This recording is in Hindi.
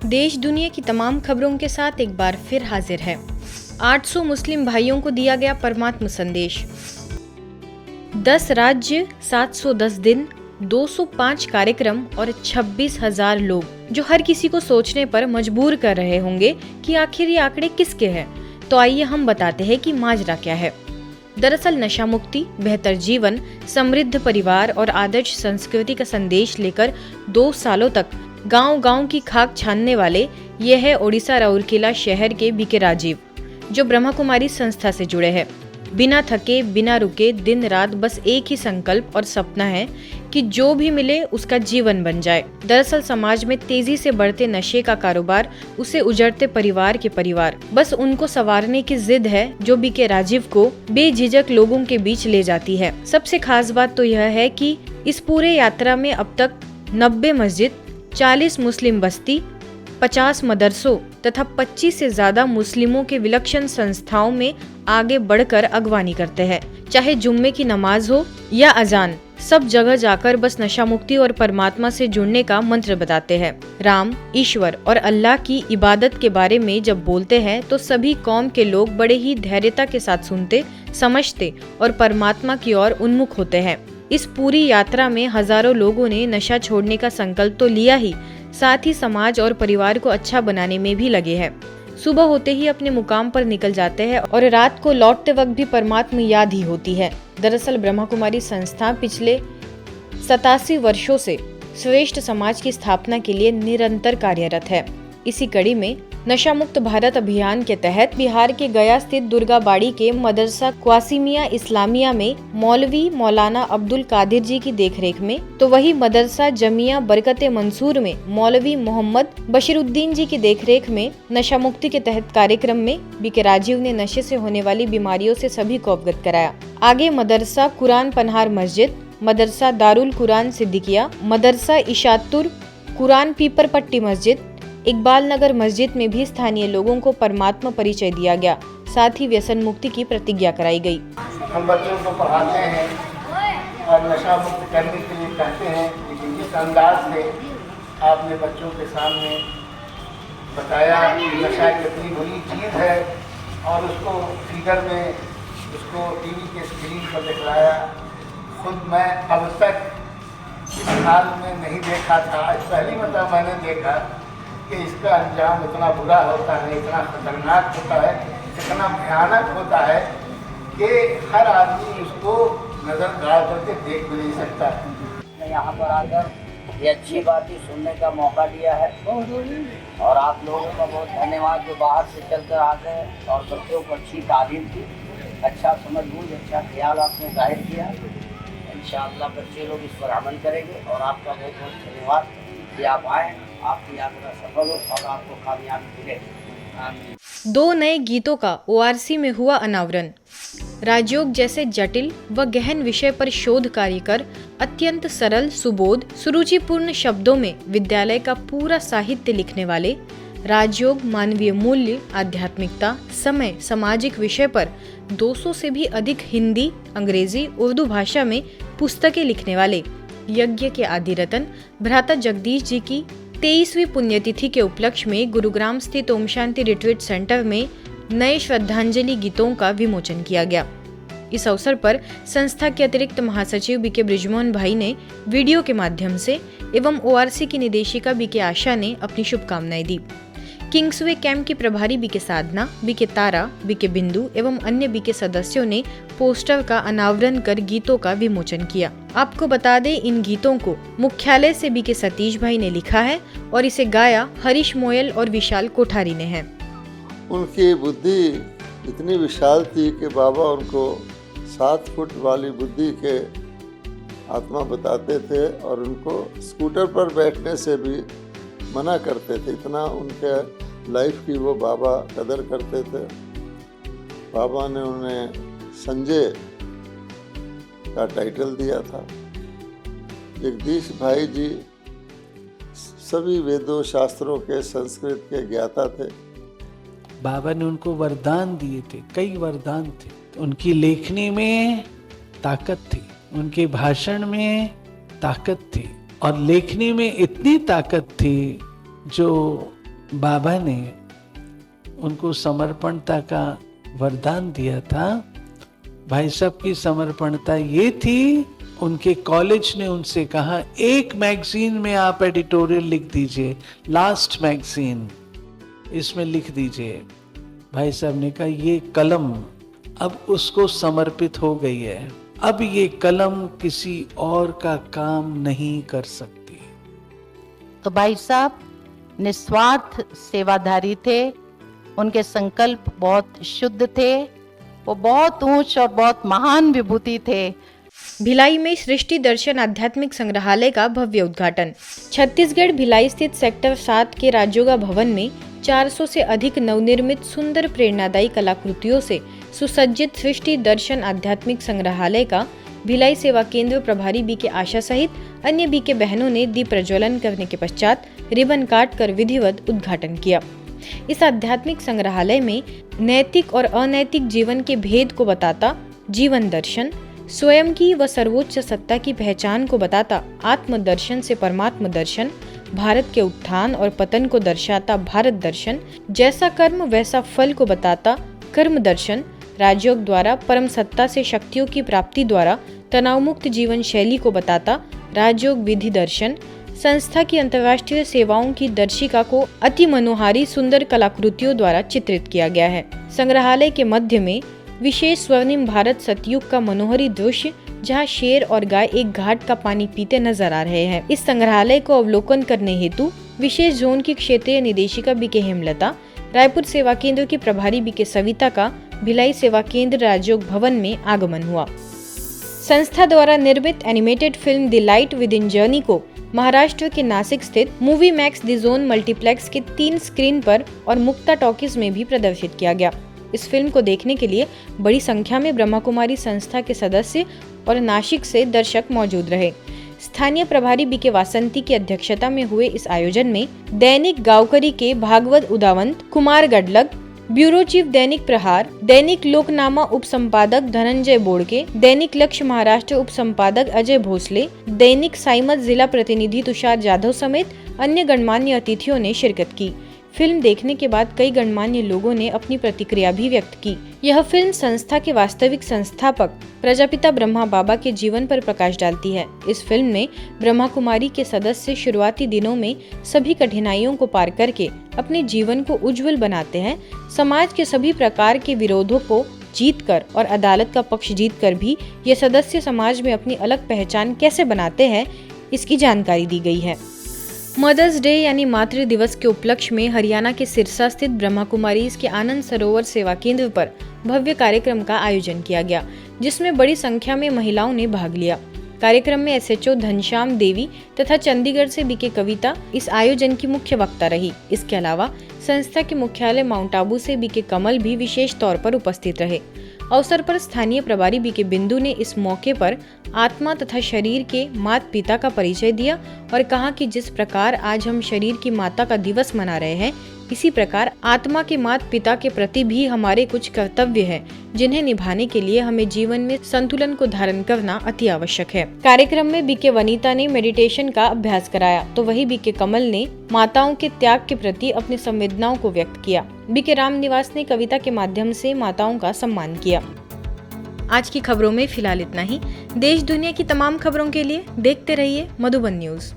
देश दुनिया की तमाम खबरों के साथ एक बार फिर हाजिर है। 800 मुस्लिम भाइयों को दिया गया परमात्म संदेश। 10 राज्य, 710 दिन, 205 कार्यक्रम और 26,000 लोग, जो हर किसी को सोचने पर मजबूर कर रहे होंगे कि आखिर ये आंकड़े किसके हैं। तो आइए हम बताते हैं कि माजरा क्या है। दरअसल नशा मुक्ति, बेहतर जीवन, समृद्ध परिवार और आदर्श संस्कृति का संदेश लेकर 2 सालों तक गांव-गांव की खाक छानने वाले ये है ओडिशा राउरकेला शहर के बीके राजीव, जो ब्रह्मा कुमारी संस्था से जुड़े हैं। बिना थके, बिना रुके, दिन रात बस एक ही संकल्प और सपना है कि जो भी मिले उसका जीवन बन जाए। दरअसल समाज में तेजी से बढ़ते नशे का कारोबार, उसे उजड़ते परिवार के परिवार, बस उनको संवारने की जिद है जो बीके राजीव को बेझिझक लोगों के बीच ले जाती है। सबसे खास बात तो यह है कि इस पूरे यात्रा में अब तक 90 मस्जिद, 40 मुस्लिम बस्ती, 50 मदरसों तथा 25 से ज्यादा मुस्लिमों के विलक्षण संस्थाओं में आगे बढ़कर अगवानी करते हैं। चाहे जुम्मे की नमाज हो या अजान, सब जगह जाकर बस नशा मुक्ति और परमात्मा से जुड़ने का मंत्र बताते हैं। राम, ईश्वर और अल्लाह की इबादत के बारे में जब बोलते हैं तो सभी कौम के लोग बड़े ही धैर्यता के साथ सुनते, समझते और परमात्मा की ओर उन्मुख होते हैं। इस पूरी यात्रा में हजारों लोगों ने नशा छोड़ने का संकल्प तो लिया ही, साथ ही समाज और परिवार को अच्छा बनाने में भी लगे हैं। सुबह होते ही अपने मुकाम पर निकल जाते हैं और रात को लौटते वक्त भी परमात्मा याद ही होती है। दरअसल ब्रह्मा कुमारी संस्था पिछले 87 वर्षों से श्रेष्ठ समाज की स्थापना के लिए निरंतर कार्यरत है। इसी कड़ी में नशा मुक्त भारत अभियान के तहत बिहार के गया स्थित दुर्गाबाड़ी के मदरसा क्वासिमिया इस्लामिया में मौलवी मौलाना अब्दुल कादिर जी की देखरेख में, तो वही मदरसा जमिया बरकते मंसूर में मौलवी मोहम्मद बशीरुद्दीन जी की देखरेख में नशा मुक्ति के तहत कार्यक्रम में बीके राजीव ने नशे से होने वाली बीमारियों से सभी को अवगत कराया। आगे मदरसा कुरान पनहार मस्जिद, मदरसा दारुल कुरान सिद्दीकिया, मदरसा इशातुर कुरान पीपरपट्टी मस्जिद, इकबाल नगर मस्जिद में भी स्थानीय लोगों को परमात्मा परिचय दिया गया। साथ ही व्यसन मुक्ति की प्रतिज्ञा कराई गई। हम बच्चों को पढ़ाते हैं और नशा मुक्त करने के लिए कहते हैं, लेकिन जिस अंदाज से आपने बच्चों के सामने बताया कि नशा कितनी बुरी चीज़ है और उसको फिगर में, उसको टीवी के स्क्रीन पर दिखलाया, खुद मैं अब तक इस हाल में नहीं देखा था। आज पहली मतलब मैंने देखा कि इसका अंजाम इतना बुरा होता है, इतना खतरनाक होता है, इतना भयानक होता है कि हर आदमी उसको नजर गाड़ करके देख भी नहीं सकता। यहाँ पर आकर ये अच्छी बातें सुनने का मौका दिया है और आप लोगों का बहुत धन्यवाद जो बाहर से चलकर आ गए और बच्चों को अच्छी तालीम दी, अच्छा समझ बूझ, अच्छा ख्याल आपने जाहिर किया। इंशाअल्लाह बच्चे लोग इस पर अमल करेंगे और आपका बहुत बहुत धन्यवाद कि आप आए, आपकी यात्रा सफल हो और आपको कामयाबी मिले। 2 नए गीतों का ओआरसी में हुआ अनावरण। राजयोग जैसे जटिल व गहन विषय पर शोध कार्य कर अत्यंत सरल, सुबोध, सुरुचिपूर्ण शब्दों में विद्यालय का पूरा साहित्य लिखने वाले, राजयोग मानवीय मूल्य, आध्यात्मिकता, समय, सामाजिक विषय पर 200 से भी अधिक हिंदी, अंग्रेजी, उर्दू भाषा में पुस्तकें लिखने वाले यज्ञ के आदि रतन भ्राता जगदीश जी की 23वीं पुण्यतिथि के उपलक्ष्य में गुरुग्राम स्थित ओम शांति रिट्रीट सेंटर में नए श्रद्धांजलि गीतों का विमोचन किया गया। इस अवसर पर संस्था के अतिरिक्त महासचिव बीके बृजमोहन भाई ने वीडियो के माध्यम से एवं ओआरसी की निदेशिका बीके आशा ने अपनी शुभकामनाएं दी। किंग्सवे कैंप की प्रभारी बीके साधना, बीके तारा, बीके बिंदु एवं अन्य बीके सदस्यों ने पोस्टर का अनावरण कर गीतों का विमोचन किया। आपको बता दें, इन गीतों को मुख्यालय से बीके सतीश भाई ने लिखा है और इसे गाया हरीश मोयल और विशाल कोठारी ने है। उनकी बुद्धि इतनी विशाल थी कि बाबा उनको 7 फुट वाली बुद्धि के आत्मा बताते थे और उनको स्कूटर पर बैठने से भी मना करते थे। इतना उनके लाइफ की वो बाबा कदर करते थे। बाबा ने उन्हें संजय का टाइटल दिया था। जगदीश भाई जी सभी वेदों शास्त्रों के, संस्कृत के ज्ञाता थे। बाबा ने उनको वरदान दिए थे, कई वरदान थे। उनकी लेखनी में ताकत थी, उनके भाषण में ताकत थी और लेखनी में इतनी ताकत थी जो बाबा ने उनको समर्पणता का वरदान दिया था। भाई साहब की समर्पणता ये थी, उनके कॉलेज ने उनसे कहा एक मैगजीन में आप एडिटोरियल लिख दीजिए, लास्ट मैगजीन, इसमें लिख दीजिए। भाई साहब ने कहा ये कलम अब उसको समर्पित हो गई है, अब ये कलम किसी और का काम नहीं कर सकती। तो भाई साहब निस्वार्थ सेवाधारी थे, उनके संकल्प बहुत शुद्ध थे, वो बहुत ऊंच और बहुत महान विभूति थे। भिलाई में सृष्टि दर्शन आध्यात्मिक संग्रहालय का भव्य उद्घाटन। छत्तीसगढ़ भिलाई स्थित सेक्टर 7 के राजयोगा भवन में 400 से अधिक नवनिर्मित सुंदर प्रेरणादायी कलाकृतियों से सुसज्जित सृष्टि दर्शन आध्यात्मिक संग्रहालय का भिलाई सेवा केंद्र प्रभारी बी के आशा सहित अन्य बी के बहनों ने दीप प्रज्वलन करने के पश्चात रिबन काट कर विधिवत उद्घाटन किया। इस आध्यात्मिक संग्रहालय में नैतिक और अनैतिक जीवन के भेद को बताता जीवन दर्शन, स्वयं की व सर्वोच्च सत्ता की पहचान को बताता आत्मदर्शन से परमात्म दर्शन, भारत के उत्थान और पतन को दर्शाता भारत दर्शन, जैसा कर्म वैसा फल को बताता कर्म दर्शन, राजयोग द्वारा परम सत्ता से शक्तियों की प्राप्ति द्वारा तनाव मुक्त जीवन शैली को बताता राजयोग विधि दर्शन, संस्था की अंतर्राष्ट्रीय सेवाओं की दर्शिका को अति मनोहारी सुंदर कलाकृतियों द्वारा चित्रित किया गया है। संग्रहालय के मध्य में विशेष स्वर्णिम भारत सतयुग का मनोहरी दृश्य, जहां शेर और गाय एक घाट का पानी पीते नजर आ रहे हैं। इस संग्रहालय को अवलोकन करने हेतु विशेष जोन की क्षेत्रीय निदेशिका बी के हेमलता, रायपुर सेवा केंद्र की प्रभारी बी के सविता का भिलाई सेवा केंद्र राजयोग भवन में आगमन हुआ। संस्था द्वारा निर्मित animated film the light with in journey को महाराष्ट्र के नासिक स्थित movie max the zone multiplex के 3 स्क्रीन पर और मुक्ता टॉकीज में भी प्रदर्शित किया गया। इस फिल्म को देखने के लिए बड़ी संख्या में ब्रह्मा कुमारी संस्था के सदस्य और नासिक से दर्शक मौजूद रहे। स्थानीय प्रभारी बी के वासंती की अध्यक्षता में हुए इस आयोजन में दैनिक गांवकरी के भागवत उदावंत कुमार गडलग, ब्यूरो चीफ दैनिक प्रहार, दैनिक लोकनामा उप संपादक धनंजय बोड़के, दैनिक लक्ष्य महाराष्ट्र उप संपादक अजय भोसले, दैनिक साइमत जिला प्रतिनिधि तुषार जाधव समेत अन्य गणमान्य अतिथियों ने शिरकत की। फिल्म देखने के बाद कई गणमान्य लोगों ने अपनी प्रतिक्रिया भी व्यक्त की। यह फिल्म संस्था के वास्तविक संस्थापक प्रजापिता ब्रह्मा बाबा के जीवन पर प्रकाश डालती है। इस फिल्म में ब्रह्मा कुमारी के सदस्य शुरुआती दिनों में सभी कठिनाइयों को पार करके अपने जीवन को उज्जवल बनाते हैं। समाज के सभी प्रकार के विरोधों को जीतकर और अदालत का पक्ष जीतकर भी ये सदस्य समाज में अपनी अलग पहचान कैसे बनाते हैं, इसकी जानकारी दी गई है। मदर्स डे यानी मातृ दिवस के उपलक्ष्य में हरियाणा के सिरसा स्थित ब्रह्मा कुमारीज के आनंद सरोवर सेवा केंद्र पर भव्य कार्यक्रम का आयोजन किया गया, जिसमें बड़ी संख्या में महिलाओं ने भाग लिया। कार्यक्रम में एसएचओ घनश्याम देवी तथा चंडीगढ़ से बीके कविता इस आयोजन की मुख्य वक्ता रही। इसके अलावा संस्था के मुख्यालय माउंट आबू से बीके कमल भी विशेष तौर पर उपस्थित रहे। अवसर पर स्थानीय प्रभारी बीके बिंदु ने इस मौके पर आत्मा तथा शरीर के माता पिता का परिचय दिया और कहा कि जिस प्रकार आज हम शरीर की माता का दिवस मना रहे हैं, इसी प्रकार आत्मा के माता पिता के प्रति भी हमारे कुछ कर्तव्य हैं, जिन्हें निभाने के लिए हमें जीवन में संतुलन को धारण करना अति आवश्यक है। कार्यक्रम में बीके वनीता ने मेडिटेशन का अभ्यास कराया, तो वही बीके कमल ने माताओं के त्याग के प्रति अपनी संवेदनाओं को व्यक्त किया। बीके राम निवास ने कविता के माध्यम से माताओं का सम्मान किया। आज की खबरों में फिलहाल इतना ही। देश दुनिया की तमाम खबरों के लिए देखते रहिए मधुबन न्यूज।